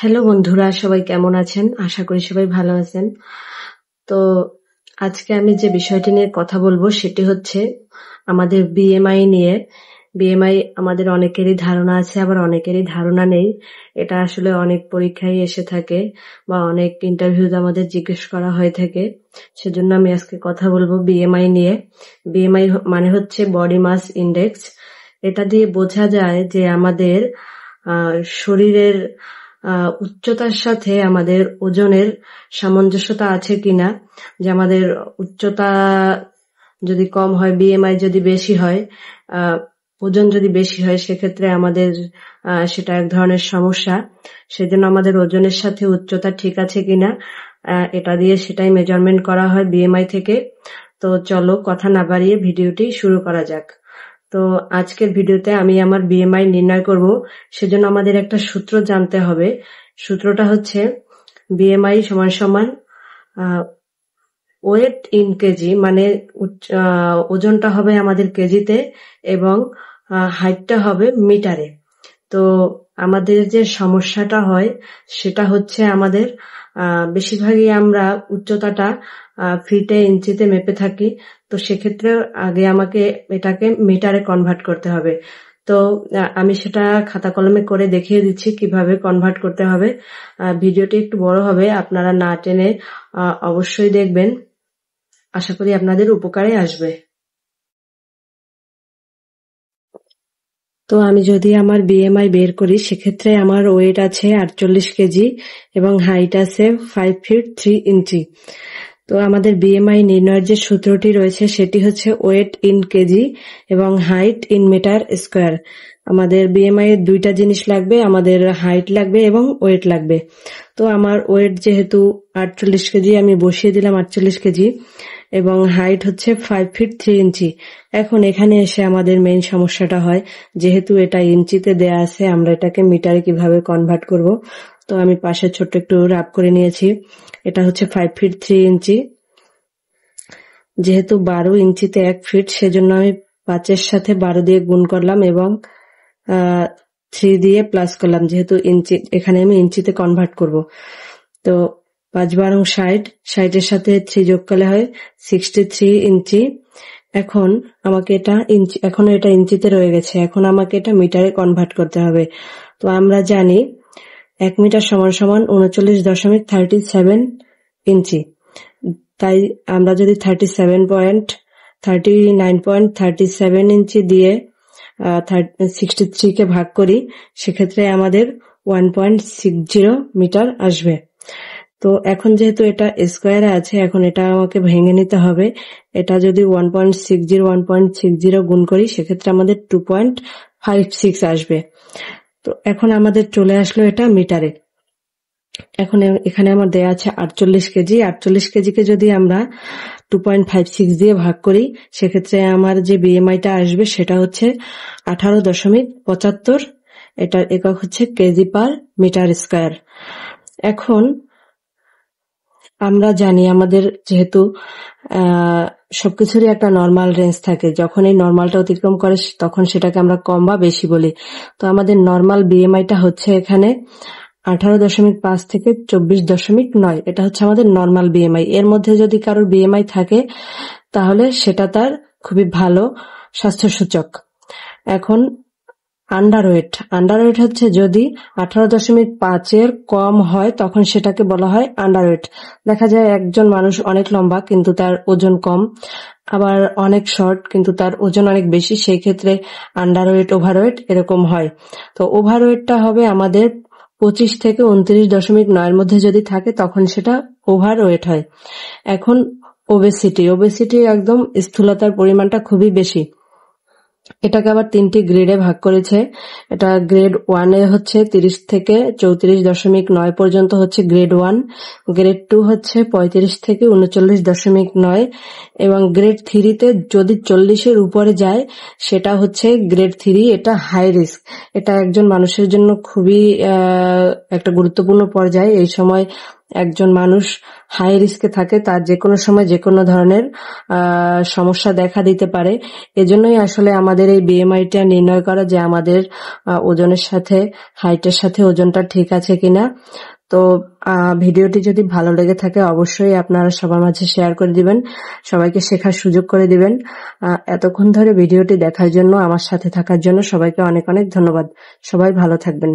Hello বন্ধুরা, সবাই কেমন আছেন? আশা করি সবাই ভালো আছেন। তো আজকে আমি যে বিষয়টি নিয়ে কথা বলবো সেটি হচ্ছে আমাদের বিএমআই নিয়ে। বিএমআই আমাদের অনেকেরই ধারণা আছে, আবার অনেকেরই ধারণা নেই। এটা আসলে অনেক পরীক্ষায় এসে থাকে বা অনেক ইন্টারভিউতে আমাদের জিজ্ঞেস করা হয়ে থাকে। সেজন্য আমি আজকে কথা বলবো বিএমআই নিয়ে। বিএমআই মানে হচ্ছে বডি মাস ইন্ডেক্স। এটা দিয়ে বোঝা যায় যে আমাদের শরীরের উচ্চতার সাথে আমাদের ওজনের সামঞ্জস্যতা আছে কিনা। যে আমাদের উচ্চতা যদি কম হয়, বিএমআই যদি বেশি হয়, ওজন যদি বেশি হয়, সেক্ষেত্রে আমাদের সেটা এক ধরনের সমস্যা। সেজন্য আমাদের ওজনের সাথে উচ্চতা ঠিক আছে কিনা এটা দিয়ে সেটাই মেজারমেন্ট করা হয় বিএমআই থেকে। তো চলো কথা না বাড়িয়ে ভিডিওটি শুরু করা যাক। তো আজকের ভিডিওতে আমি আমার বিএমআই নির্ণয় করব। সেজন্য আমাদের একটা সূত্র জানতে হবে। সূত্রটা হচ্ছে বিএমআই সমান সমান ওয়েট ইন কেজি, মানে ওজনটা হবে আমাদের কেজিতে এবং হাইটটা হবে মিটারে। তো আমাদের যে সমস্যাটা হয় সেটা হচ্ছে আমাদের বেশিরভাগই আমরা উচ্চতাটা ফিটে ইঞ্চিতে মেপে থাকি। তো সেক্ষেত্রে আগে আমাকে এটাকে মিটারে কনভার্ট করতে হবে। তো আমি সেটা খাতা কলমে করে দেখিয়ে দিচ্ছি কিভাবে কনভার্ট করতে হবে। ভিডিওটি একটু বড় হবে, আপনারা না টেনে অবশ্যই দেখবেন। আশা করি আপনাদের উপকারে আসবে। তো আমি যদি আমার বিএমআই বের করি, সেক্ষেত্রে আমার ওয়েট আছে 48 কেজি এবং হাইট আছে 5 ফিট 3 ইঞ্চি। তো আমাদের বিএমআই নির্ণয়ের যে সূত্রটি রয়েছে সেটি হচ্ছে ওয়েট ইন কেজি এবং হাইট ইন মিটার স্কোয়ার। আমাদের বিএমআই এর দুইটা জিনিস লাগবে, আমাদের হাইট লাগবে এবং ওয়েট লাগবে। তো আমার ওয়েট যেহেতু 48 কেজি, আমি বসিয়ে দিলাম 48 কেজি এবং হাইট হচ্ছে 5 ফিট 3 ইঞ্চি। এখন এখানে এসে আমাদের মেইন সমস্যাটা হয়, যেহেতু এটা ইঞ্চিতে দেয়া আছে, আমরা এটাকে মিটারে কিভাবে কনভার্ট করব। তো আমি পাশে ছোট্ট একটু রাব করে নিয়েছি। এটা হচ্ছে 5 ফিট 3 ইঞ্চি। যেহেতু 12 ইঞ্চিতে 1 ফিট, সেজন্য আমি 5-এর সাথে 12 দিয়ে গুণ করলাম এবং 3 দিয়ে প্লাস করলাম, যেহেতু ইঞ্চি এখানে আমি ইঞ্চিতে কনভার্ট করব। তো 5-12 60, 60-এর সাথে 3 যোগ করলে হয় 63 ইঞ্চি। এখন আমাকে এটা এখনো এটা ইঞ্চিতে রয়ে গেছে, এখন আমাকে এটা মিটারে কনভার্ট করতে হবে। তো আমরা জানি 1 মিটার সমান সমান 39.37 ইঞ্চি। তাই আমরা যদি 39.37 ইঞ্চি দিয়ে 63 কে ভাগ করি, সেক্ষেত্রে আমাদের 1.60 মিটার আসবে। তো এখন যেহেতু এটা স্কোয়ারে আছে, এখন এটা আমাকে ভেঙে নিতে হবে। এটা যদি 1.60 গুণ করি, সেক্ষেত্রে আমাদের 2.56 আসবে। তো এখন আমাদের চলে আসলো এটা মিটারে। এখন এখানে আমার দেয়া আছে 48 কেজি। 48 কেজিকে যদি আমরা 2.56 দিয়ে ভাগ করি, সেক্ষেত্রে আমার যে বিএমআইটা আসবে সেটা হচ্ছে 18.75। এটার একক হচ্ছে কেজি পার মিটার স্কয়ার। এখন আমরা জানি আমাদের যেহেতু সবকিছুরই একটা নর্মাল রেঞ্জ থাকে, যখন এই নর্মালটা অতিক্রম করে তখন সেটাকে আমরা কম বা বেশি বলি। তো আমাদের নর্মাল বিএমআইটা হচ্ছে এখানে 18.5 থেকে 24.9। এটা হচ্ছে আমাদের নর্মাল বিএমআই। এর মধ্যে যদি কারোর বিএমআই থাকে তাহলে সেটা তার খুবই ভালো স্বাস্থ্যসূচক। এখন আন্ডারওয়েট হচ্ছে যদি 18.5 কম হয় তখন সেটাকে বলা হয় আন্ডারওয়েট। দেখা যায় একজন মানুষ অনেক লম্বা কিন্তু তার ওজন কম, আবার অনেক শর্ট কিন্তু তার ওজন অনেক বেশি, সেই ক্ষেত্রে আন্ডারওয়েট ওভারওয়েট এরকম হয়। তো ওভারওয়েটটা হবে আমাদের 25 থেকে 29.9 মধ্যে যদি থাকে তখন সেটা ওভারওয়েট হয়। এখন ওবেসিটি একদম স্থূলতার পরিমাণটা খুবই বেশি। এটাকে আবার 3টি গ্রেডে ভাগ করেছে। এটা গ্রেড 1 হচ্ছে 30 থেকে 34.9 পর্যন্ত হচ্ছে গ্রেড 1, গ্রেড 2 হচ্ছে 35 থেকে 39.9 এবং গ্রেড 3 তে যদি 40-এর উপরে যায় সেটা হচ্ছে গ্রেড 3। এটা হাই রিস্ক। এটা একজন মানুষের জন্য খুবই একটা গুরুত্বপূর্ণ পর্যায়। এই সময় একজন মানুষ হাই রিস্কে থাকে, তার যে কোনো সময় যে কোনো ধরনের সমস্যা দেখা দিতে পারে। এজন্যই আসলে আমাদের এই বিএমআইটা নির্ণয় করা, যে আমাদের ওজনের সাথে হাইটের সাথে ওজনটা ঠিক আছে কিনা। তো ভিডিওটি যদি ভালো লেগে থাকে অবশ্যই আপনারা সবার মাঝে শেয়ার করে দিবেন, সবাইকে শেখার সুযোগ করে দিবেন। এতক্ষণ ধরে ভিডিওটি দেখার জন্য, আমার সাথে থাকার জন্য সবাইকে অনেক অনেক ধন্যবাদ। সবাই ভালো থাকবেন।